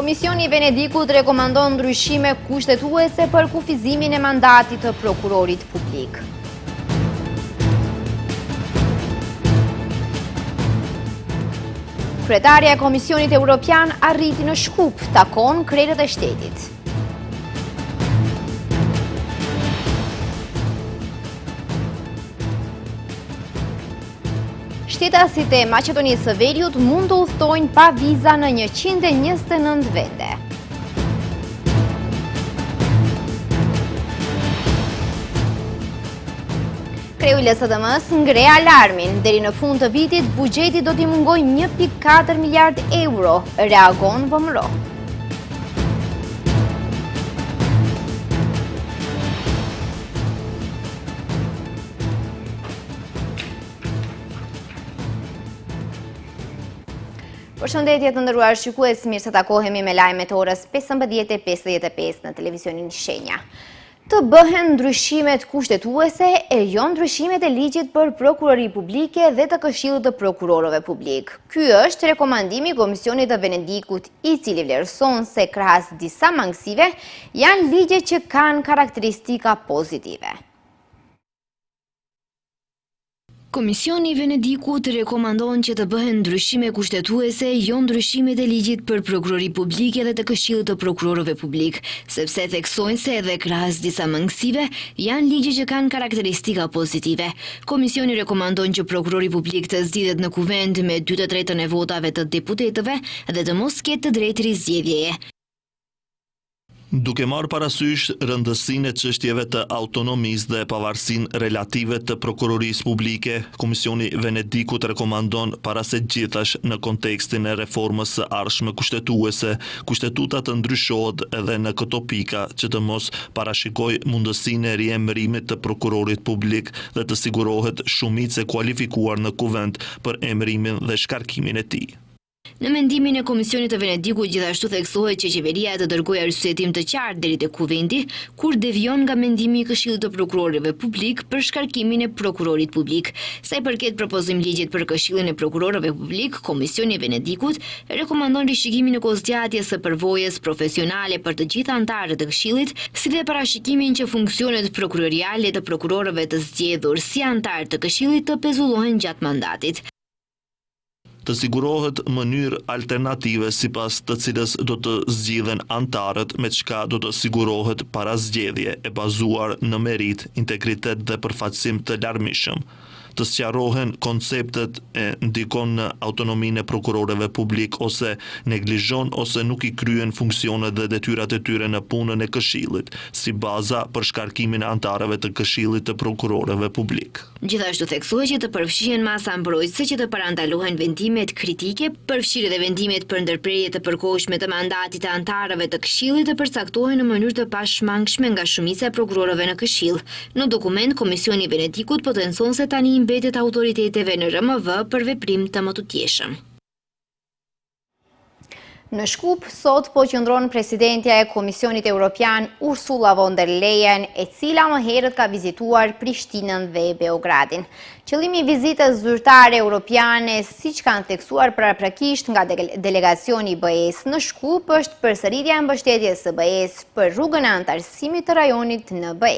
Komisioni i Venedikut rekomandon ndryshime kushtetuese për kufizimin e mandatit të prokurorit publik. Kryetarja e Komisionit Evropian arriti në Shkup, takon krerët e shtetit. Shtetasit e Maqedonisë së Veriut mund të udhtojnë pa viza në 129 vende. Kreu i LSDM-s ngre alarmin. Deri në fund të vitit, buxheti do t'i mungojë 1.4 miliard euro, reagon VMRO. Përshëndetje të nderuar shikues, mirë se takohemi me lajmet orës 15:55 në televizionin Shenja. Të bëhen ndryshimet kushtetuese e jo ndryshimet e ligjit për prokurori publike dhe të Këshillit të Prokurorëve Publik. Ky është rekomandimi i Komisionit të Venedikut, i cili vlerëson se krahas disa mangësive janë ligje që kanë karakteristika pozitive. Komisioni i Venedikut rekomandon që të bëhen ndryshime kushtetuese, jo ndryshimet e ligjit për prokurori publike dhe të Këshillit të Prokurorëve Publik, sepse theksojnë se edhe krahas disa mangësive janë ligje që kanë karakteristika pozitive. Komisioni rekomandon që prokurori publik të zgjidhet në kuvend me 2/3 e votave të deputetëve dhe të mos ketë të drejtë rizgjedhjeje. Duke marrë parasysh rëndësinë e çështjeve të autonomisë dhe pavarësinë relative të prokurorisë publike, Komisioni i Venedikut rekomandon para se gjithash në kontekstin e reformës së ardhshme kushtetuese, kushtetuta të ndryshohet edhe në këto pika që të mos parashikojë mundësinë e riemërimit të prokurorit publik dhe të sigurohet shumicë e kualifikuar në kuvend për emërimin dhe shkarkimin e tij. Në mendimin e Komisionit të Venedikut gjithashtu theksohet që qeveria të dërgojë arsyetim të qartë deri te kuvendi kur devion nga mendimi i Këshillit të Prokurorëve Publik për shkarkimin e prokurorit publik. Sa i përket propozimligjit për Këshillin e Prokurorëve Publik, Komisioni i Venedikut rekomandon rishikimin e kohëzgjatjes së përvojës profesionale për të gjithë anëtarët e Këshillit, si dhe parashikimin që funksionet prokuroriale të prokurorëve të zgjedhur si anëtar të Këshillit të pezullohen gjatë mandatit. Të sigurohet mënyrë alternative sipas të cilës do të zgjidhen antarët, me çka do të sigurohet parazgjedhje e bazuar në merit, integritet dhe përfaqësim të larmishëm. Të sqarohen konceptet e ndikon në autonominë e prokurorëve publik ose neglizhon ose nuk i kryen funksionet dhe detyrat e tyre në punën e Këshillit, si baza për shkarkimin e antarëve të Këshillit të Prokurorëve Publik. Gjithashtu theksohet që të përfshihen masa mbrojtëse që të parandalohen vendimet kritike, përfshirë dhe vendimet për ndërprerje të përkohshme të mandatit të antarëve të Këshillit të përcaktohen në mënyrë të pashmangshme nga shumica e prokurorëve në Këshill. Në dokument, Komisioni i Venedikut potencon se tani mbetet autoriteteve në RMV për veprim të mëtutjeshëm. Në Shkup, sot po qëndron presidentja e Komisionit Evropian Ursula von der Leyen, e cila më herët ka vizituar Prishtinën dhe Beogradin. Qëllimi i vizitës zyrtare europiane, siç kanë theksuar paraprakisht nga delegacioni i BE-s në Shkup, është përsëritja e mbështetjes së BE-s për rrugën e antarësimit të rajonit në BE.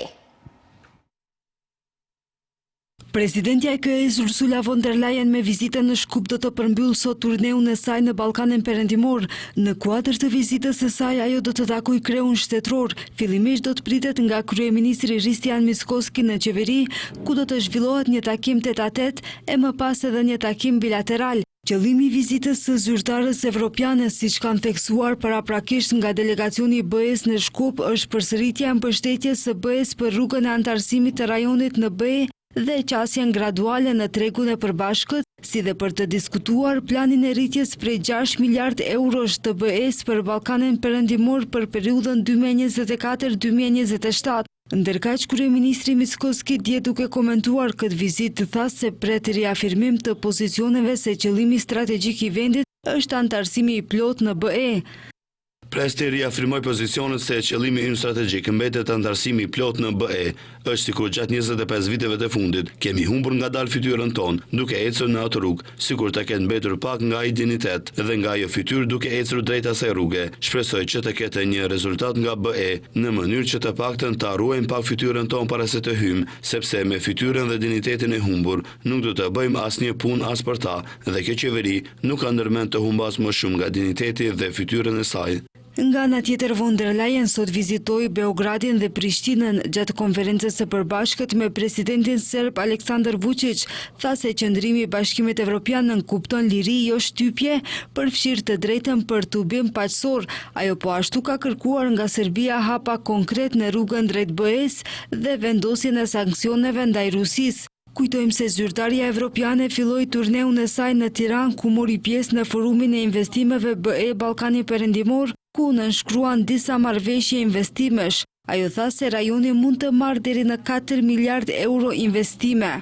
Presidentja e KE-s Ursula von der Leyen me vizitën në Shkup do të përmbyll sot turneun e saj në Ballkanin Perëndimor. Në kuadër të vizitës së saj ajo do të takojë kreun shtetëror. Fillimisht do të pritet nga kryeministri Hristijan Mickoski në qeveri, ku do të zhvillohet një takim tet-a-tet e më pas edhe një takim bilateral. Qëllimi i vizitës së zyrtares evropiane, siç kanë theksuar paraprakisht nga delegacioni i BE-s në Shkup, është përsëritja e mbështetjes së BE-s për rrugën e antarësimit të rajonit në BE dhe qasjen graduale në tregun e përbashkët, si dhe për të diskutuar planin e rritjes prej 6 miliard eurosh të BE-s për Ballkanin Perëndimor për periudhën 2024-2027. Ndërkaq kryeministri Mickoski dje duke komentuar këtë vizitë tha se pret riafirmim të pozicioneve se qëllimi strategjik i vendit është antarësimi i plot në BE. Presti riafirmoi pozicionet se qëllimi ynë strategjik mbetet antarësimi plot në BE. Është sikur gjatë 25 viteve të fundit kemi humbur ngadalë fytyrën tonë, duke ecur në atë rrugë, sikur të ketë mbetur pak nga identitet dhe nga ajo fytyrë duke ecur drejt asaj rruge. Shpresoj që të ketë një rezultat nga BE në mënyrë që të paktën ta ruajmë pak fytyrën tonë para se të hymë, sepse me fytyrën dhe identitetin e humbur nuk do të bëjmë asnjë punë as për ta dhe kjo qeveri nuk ka ndërmend të humbas më shumë nga identiteti dhe fytyrën e saj. Nga ana tjetër, von der Leyen sot vizitoi Beogradin dhe Prishtinën gjatë konferencës së përbashkët me presidentin serb Aleksandar Vučić, tha se qëndrimi i Bashkimit Evropian nënkupton liri jo shtypje, përfshirë të drejtën për tubim paqësor. Ajo po ashtu ka kërkuar nga Serbia hapa konkret në rrugën drejt BE-s dhe vendosjen e sanksioneve ndaj Rusisë. Kujtojmë se zyrtarja evropiane filloi turneun e saj në Tiranë, ku mori pjesë në forumin e investimeve BE Ballkani Perëndimor, ku nënshkruan disa marrëveshje investimesh. Ajo tha se rajoni mund të marrë deri në 4 miliard euro investime.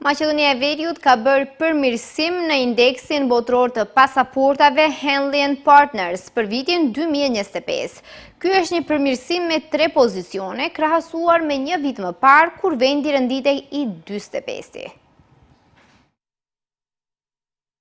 Maqedonia e Veriut ka bërë përmirësim në indeksin botror të pasaportave Henley & Partners për vitin 2025. Ky është një përmirësim me 3 pozicione, krahasuar me një vit më parë, kur vendi renditej i 45.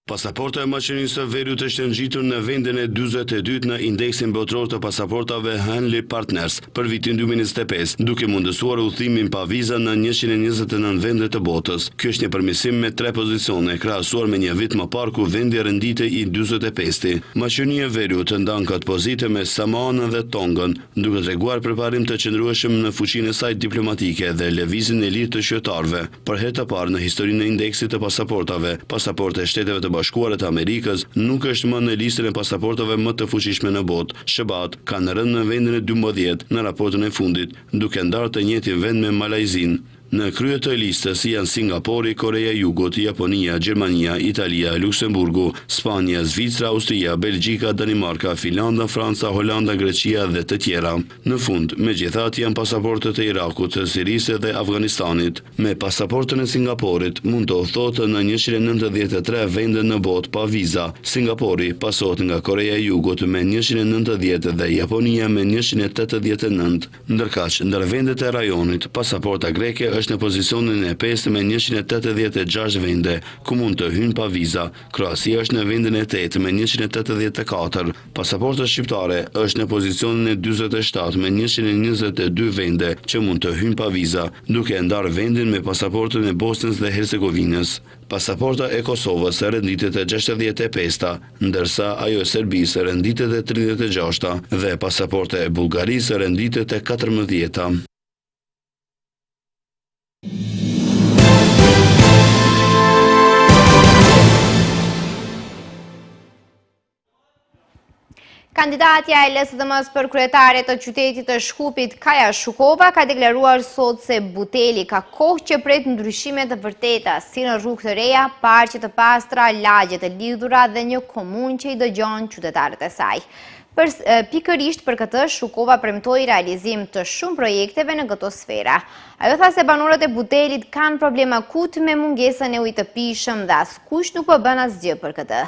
Pasaporta e Maqedonisë së Veriut është ngjitur në vendin e 42 në indeksin botror të pasaportave Henley Partners për vitin 2025, duke mundësuar udhëtimin pa viza në 129 vende të botës. Ky është një përmirësim me 3 pozicione, krahasuar me një vit më parë ku vendi renditej i 45. Maqedonia e Veriut ndan këtë pozitë me Samoanën dhe Tongën, duke treguar përparim të qëndrueshëm në fuqinë e saj diplomatike dhe lëvizjen e lirë të qytetarëve. Për herë të parë në historinë e indeksit të pasaportave, pasaporta e Shteteve të Bashkuara të Amerikës nuk është më në listën e pasaportave më të fuqishme në botë. SBA kanë rënë në vendin e 12 në raportin e fundit, duke ndarë të njëjtin vend me Malajzinë. Në krye të listës janë Singapori, Koreja e Jugut, Japonia, Gjermania, Italia, Luksemburgu, Spanja, Zvicra, Austria, Belgjika, Danimarka, Finlanda, Franca, Holanda, Greqia dhe të tjera. Në fund, megjithatë janë pasaportët e Irakut, të Sirisë dhe Afganistanit. Me pasaportën e Singaporit mund të udhëtohet në 193 vende në botë pa viza. Singapori pasohet nga Koreja e Jugut me 190 dhe Japonia me 189. Ndërkaq, ndër vendet e rajonit, pasaporta greke është në pozicionin e 5 me 186 vende, ku mund të hynë pa viza. Kroacia është në vendin e 8 me 184. Pasaporta shqiptare është në pozicionin e 47 me 122 vende që mund të hynë pa viza, duke ndarë vendin me pasaportën e Bosnjës dhe Hercegovinës. Pasaporta e Kosovës renditet e 65, ndërsa ajo e Serbisë renditet e 36 dhe pasaporta e Bullgarisë renditet e 14. Kandidatja e LSDM-s për kryetare të qytetit të Shkupit, Kaja Shukova, ka deklaruar sot se Buteli ka kohë që pret ndryshime të vërteta, si në rrugë të reja, parqe të pastra, lagje të lidhura dhe një komunë që i dëgjon qytetarët e saj. Pikërisht për këtë, Shukova premtoi realizim të shumë projekteve në këto sfera. Ajo tha se banorët e Butelit kanë probleme akut me mungesën e ujit të pijshëm dhe askush nuk po bën asgjë për këtë.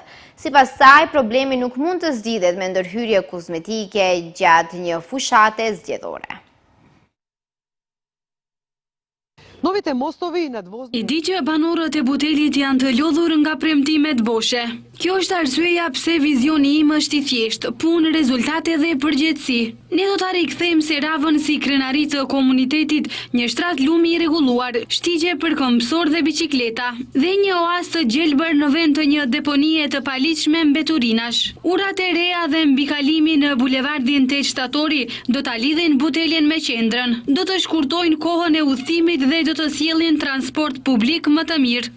Sipas saj, problemi nuk mund të zgjidhet me ndërhyrje kozmetike gjatë një fushate zgjedhore. I di që banorët e Butelit janë të lodhur nga premtimet boshe. Kjo është arsyeja pse vizioni im është i thjeshtë, punë, rezultate dhe përgjegjësi. Ne do ta rikthejmë Seravën si krenari të komunitetit, një shtrat lumi i rregulluar, shtigje për këmbësor dhe biçikleta, dhe një oazë të gjelbër në vend të një deponie të paligjshme mbeturinash. Urat e reja dhe mbikalimi në bulevardin Teq Shtatori do ta lidhin Butelin me qendrën, do të shkurtojnë kohën e udhëtimit dhe do të sjellin transport publik më të mirë.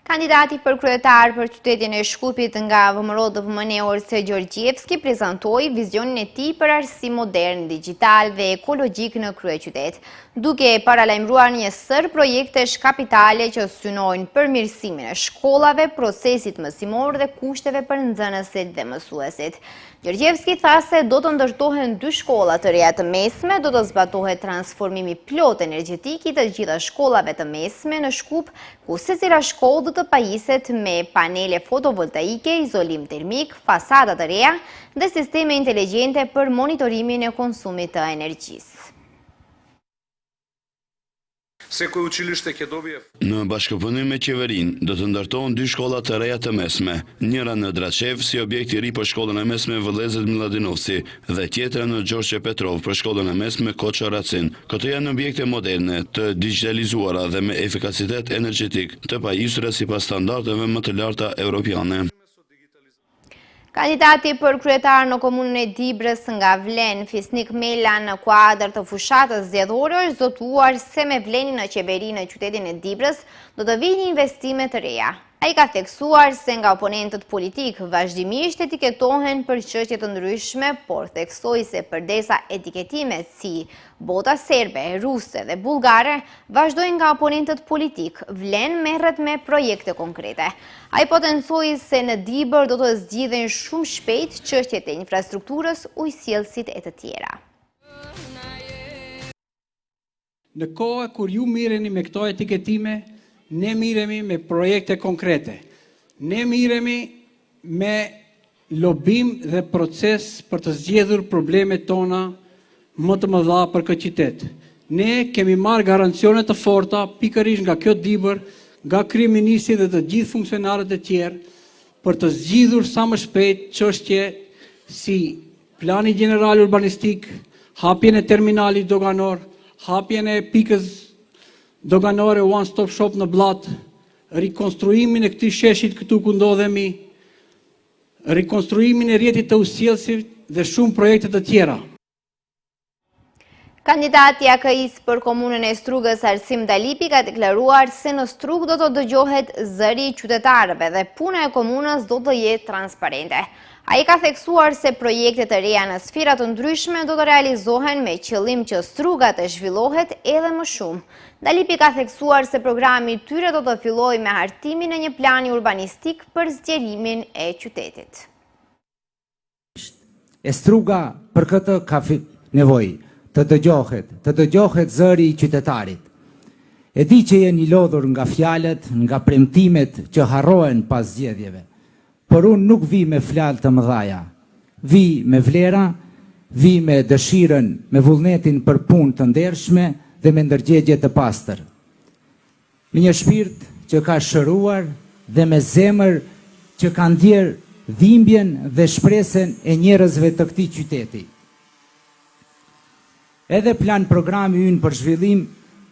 Kandidati për kryetar për qytetin e Shkupit nga VMRO DVM-ne Orse Gjorgjevski prezantoi vizionin e tij për arsim modern, digital dhe ekologjik në kryeqytet, duke paralajmëruar një sër projektesh kapitale që synojnë përmirësimin e shkollave, procesit mësimor dhe kushteve për nxënësit dhe mësuesit. Gjergjevski tha se do të ndërtohen 2 shkolla të reja të mesme, do të zbatohet transformimi plot energjetik i të gjitha shkollave të mesme në Shkup, ku secila shkollë do të pajiset me panele fotovoltaike, izolim termik, fasada të reja dhe sisteme inteligjente për monitorimin e konsumit të energjisë. Në bashkëpunim me qeverinë, do të ndërtohen 2 shkolla të reja të mesme, njëra në Dračev si objekt i ri për shkollën e mesme Vëllezet Mladinovci dhe tjetra në Gjorgje Petrov për shkollën e mesme Koça Racin. Këto janë objekte moderne, të digitalizuara dhe me efikacitet energjetik, të pajisura sipas standardeve më të larta europiane. Kandidati për kryetar në komunën e Dibrës nga Vlen, Fisnik Mela, në kuadër të fushatës zgjedhore, është zotuar se me Vlenin në qeveri në qytetin e Dibrës do të vijnë investime të reja. Ai ka theksuar se nga oponentët politik vazhdimisht etiketohen për çështje të ndryshme, por theksoi se përdesa etiketimet si bota serbe, ruse dhe bullgare vazhdojnë nga oponentët politik, Vlen merret me projekte konkrete. Ai potencoi se në Dibër do të zgjidhen shumë shpejt çështjet e infrastrukturës, ujësjellësit e të tjera. Në kohë kur ju mireni me këto etiketime, ne miremi me projekte konkrete. Ne miremi me lobim dhe proces për të zgjedhur problemet tona më të mëdha për këtë qytet. Ne kemi marrë garancione të forta pikërisht nga kjo Dibër, nga kryeministri dhe të gjithë funksionarët e tjerë për të zgjidhur sa më shpejt çështje si plani gjeneral urbanistik, hapjen e terminalit doganor, hapjen e pikës doganore One Stop Shop në Blat, rikonstruimin e këtij sheshit këtu ku ndodhemi, rikonstruimin e rrjetit të ujësjellësit dhe shumë projekte të tjera. Kandidati AKI-s për komunën e Strugës Arsim Dalipi ka deklaruar se në Strugë do të dëgjohet zëri i qytetarëve dhe puna e komunës do të jetë transparente. Ai ka theksuar se projektet e reja në sfera të ndryshme do të realizohen me qëllim që Struga të zhvillohet edhe më shumë. Dalipi ka theksuar se programi i tyre do të fillojë me hartimin e një plani urbanistik për zgjerimin e qytetit. E Struga për këtë ka nevojë të dëgjohet zëri i qytetarit. E di që jeni lodhur nga fjalët, nga premtimet që harrohen pas zgjedhjeve. Por unë nuk vi me fjalë të mëdhaja. Vi me vlera, vi me dëshirën, me vullnetin për punë të ndershme dhe me ndërgjegje të pastër. Me një shpirt që ka shëruar dhe me zemër që ka ndjer dhimbjen dhe shpresën e njerëzve të këtij qyteti. Edhe plan programi ynë për zhvillim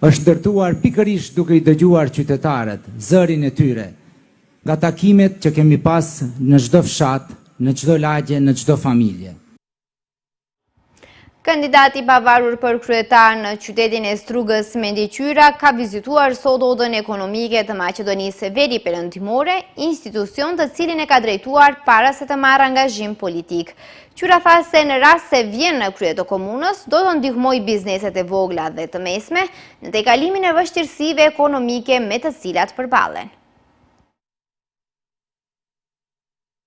është ndërtuar pikërisht duke i dëgjuar qytetarët, zërin e tyre, nga takimet që kemi pas në çdo fshat, në çdo lagje, në çdo familje. Kandidati pavarur për kryetar në qytetin e Strugës, Mendi Qyra, ka vizituar sot odën ekonomike të Maqedonisë Veri Perëndimore, institucion të cilin e ka drejtuar para se të marrë angazhim politik. Qyra tha se në rast se vjen në krye të komunës, do të ndihmoj bizneset e vogla dhe të mesme në tejkalimin e vështirësive ekonomike me të cilat përballen.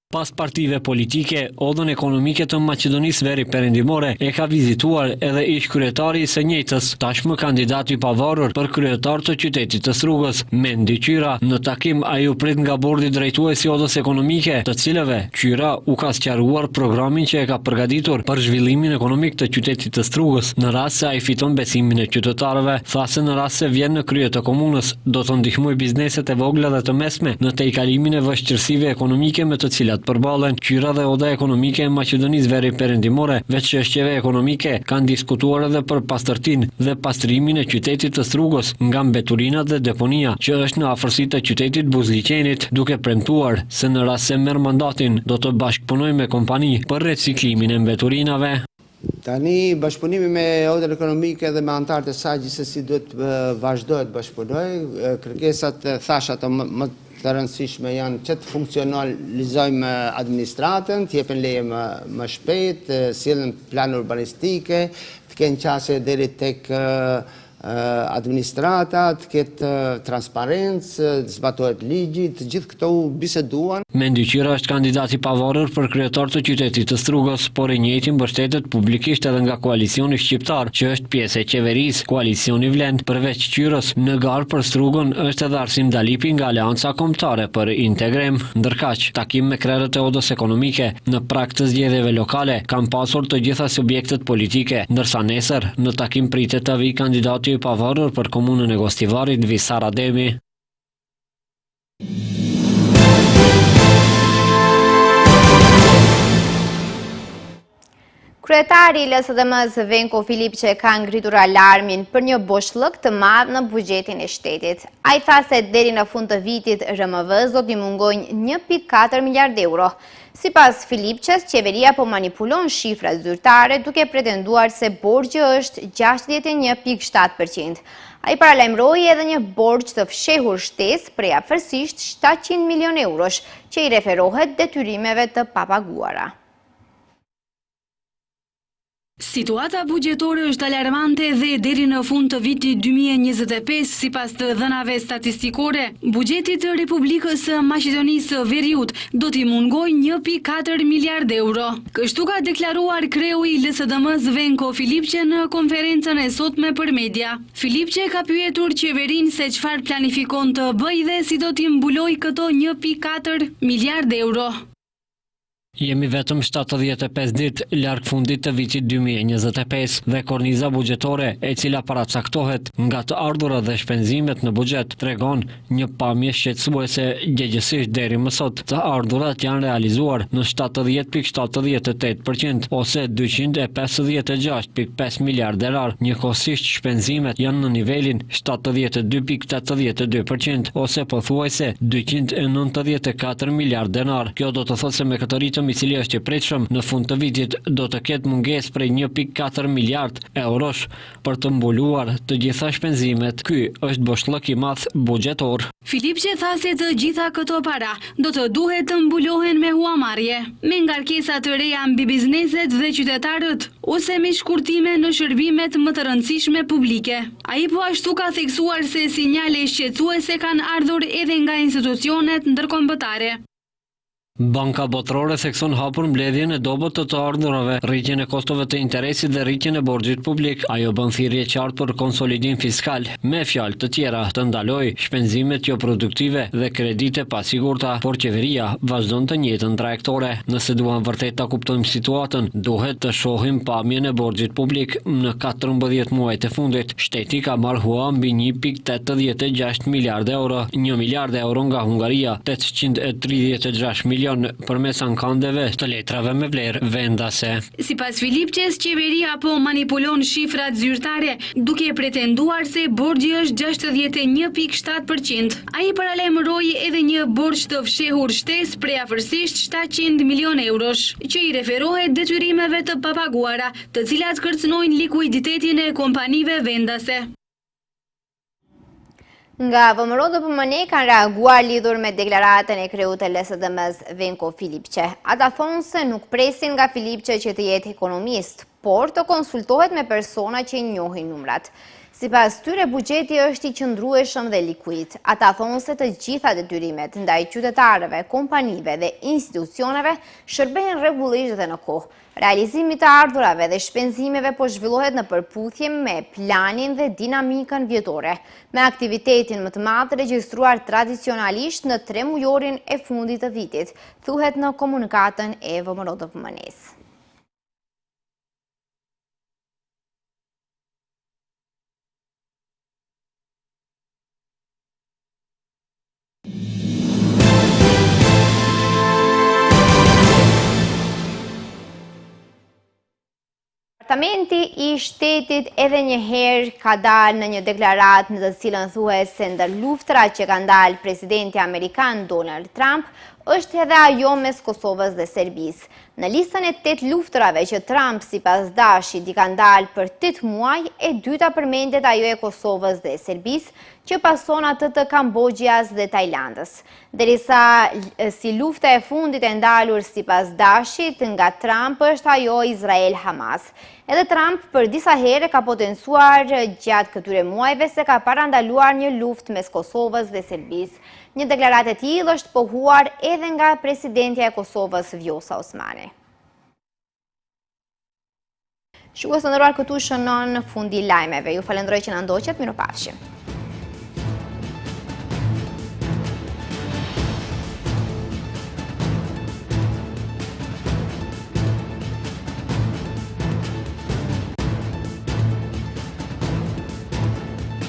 Pas partive politike, odën ekonomike të Maqedonisë Veri Perëndimore e ka vizituar edhe ish kryetari i së njëjtës, tashmë kandidati pavarur për kryetar të qytetit të Strugës, Mendi Qyra. Në takim ai u prit nga bordi drejtues i odës ekonomike, të cilëve Qyra u ka sqaruar programin që e ka përgatitur për zhvillimin ekonomik të qytetit të Strugës. Në rast se ai fiton besimin e qytetarëve, tha se në rast se vjen në krye të komunës, do të ndihmoj bizneset e vogla dhe të mesme në tejkalimin e vështirësive ekonomike me të cilat përballen. Qyra dhe oda ekonomike e Maqedonisë Veri Perëndimore, veç çështjeve ekonomike, kanë diskutuar edhe për pastërtinë dhe pastrimin e qytetit të Strugës nga mbeturinat dhe deponia që është në afërsitë të qytetit Buzliqenit, duke premtuar se në rast se merr mandatin do të bashkëpunojë me kompani për reciklimin e mbeturinave. Tani bashkëpunimi me odën ekonomike dhe me anëtarët e saj gjithsesi duhet vazhdojë të bashkëpunojë. Kërkesat thash ato më të rëndësishme janë që të funksionalizojmë administratën, të jepen leje më shpejt, sillen plan urbanistike, të kenë qasje deri tek administrata, të ketë transparencë, të zbatohet ligji, të gjithë këto u biseduan. Mendi Qira është kandidat i pavarur për kryetar të qytetit të Strugës, por i njëjti mbështetet publikisht edhe nga koalicioni shqiptar, që është pjesë e qeverisë. Koalicioni vlen përveç Qirës në garë për Strugën është edhe Arsim Dalipi nga Aleanca Kombëtare për Integrem. Ndërkaq, takim me krerët e odës ekonomike në prag të zgjedhjeve lokale kanë pasur të gjitha subjektet politike, ndërsa nesër në takim pritet të vijë kandidati i pavarur për komunën e Gostivarit Visar Ademi. Kryetari i LSDM-s Venko Filipçe ka ngritur alarmin për një boshllëk të madh në buxhetin e shtetit. Ai tha se deri në fund të vitit RMV do t'i mungojnë 1.4 miliard euro. Sipas Filipçes, qeveria po manipulon shifrat zyrtare duke pretenduar se borxhi është 61.7%. Ai paralajmëroi edhe një borxh të fshehur shtesë prej afërsisht 700 milion eurosh, që i referohet detyrimeve të papaguara. Situata buxhetore është alarmante dhe deri në fund të vitit 2025, sipas të dhënave statistikore, buxheti të Republikës së Maqedonisë së Veriut do t'i mungojë 1.4 miliard euro. Kështu ka deklaruar kreu i LSDM-s Venko Filipçe në konferencën e sotme për media. Filipçe ka pyetur qeverinë se çfarë planifikon të bëjë dhe si do t'i mbulojë këto 1.4 miliard euro. Jemi vetëm 75 ditë larg fundit të vitit 2025 dhe korniza buxhetore e cila paracaktohet nga të ardhurat dhe shpenzimet në buxhet tregon një pamje shqetësuese gjegjesisht deri më sot. Të ardhurat janë realizuar në 70.78% ose 256.5 miliard euro, njëkohësisht shpenzimet janë në nivelin 72.82% ose pothuajse 294 miliard euro. Kjo do të thotë se me këtë ritëm i cili është i pritshëm në fund të vitit do të ketë mungesë prej 1.4 miliard eurosh për të mbuluar të gjitha shpenzimet. Ky është boshllëk i madh buxhetor. Filipçe tha se të gjitha këto para do të duhet të mbulohen me huamarrje, me ngarkesa të reja mbi bizneset dhe qytetarët, ose me shkurtime në shërbimet më të rëndësishme publike. Ai po ashtu ka theksuar se sinjale shqetësuese kanë ardhur edhe nga institucionet ndërkombëtare. Banka Botërore thekson hapur mbledhjen e dobët të ardhurave, rritjen e kostove të interesit dhe rritjen e borxhit publik. Ajo bën thirrje qartë për konsolidim fiskal, me fjalë të tjera të ndaloj shpenzimet jo produktive dhe kredite pasigurta, por qeveria vazhdon të njëjtën trajektore. Nëse duam vërtet ta kuptojmë situatën, duhet të shohim pamjen e borxhit publik në 14 muajt e fundit. Shteti ka marrë hua mbi 1.86 miliard euro, 1 miliard euro nga Hungaria, 836 milion përmes ankandeve të letrave me vlerë vendase. Sipas Filipçes, qeveria po manipulon shifrat zyrtare duke pretenduar se borxhi është 61.7%. Ai paralajmëroi edhe një borxh të fshehur shtesë prej afërsisht 700 milion eurosh, që i referohet detyrimeve të papaguara, të cilat kërcënojnë likuiditetin e kompanive vendase. Nga VMRO-DPMN kanë reaguar lidhur me deklaratën e kreut të LSDM-s Venko Filipçe. Ata thonë se nuk presin nga Filipçe që të jetë ekonomist, por të konsultohet me persona që i njohin numrat. Sipas tyre, buxheti është i qëndrueshëm dhe likuid. Ata thonë se të gjitha detyrimet ndaj qytetarëve, kompanive dhe institucioneve shërbejnë rregullisht dhe në kohë. Realizimi të ardhurave dhe shpenzimeve po zhvillohet në përputhje me planin dhe dinamikën vjetore, me aktivitetin më të madh regjistruar tradicionalisht në 3 mujorin e fundit të vitit, thuhet në komunikatën e VMRO-DPMN-s. Departamenti i Shtetit edhe një herë ka dalë në një deklaratë në të cilën thuhet se ndër luftrat që ka ndalë presidenti amerikan Donald Trump është edhe ajo mes Kosovës dhe Serbisë. Në listën e 8 luftrave që Trump sipas Dashit i ka ndalë për 8 muaj, e dyta përmendet ajo e Kosovës dhe Serbisë, që pason atë të Kambodjas dhe Tajlandës. Derisa si lufta e fundit e ndalur sipas Dashit nga Trump është ajo Izrael-Hamas. Edhe Trump për disa herë ka potencuar gjatë këtyre muajve se ka parandaluar një luftë mes Kosovës dhe Serbisë. Një deklaratë e tillë është pohuar edhe nga presidentja e Kosovës Vjosa Osmani. Shikues të nderuar, këtu shënon fundi lajmeve. Ju falenderoj që na ndoqët, mirupafshim.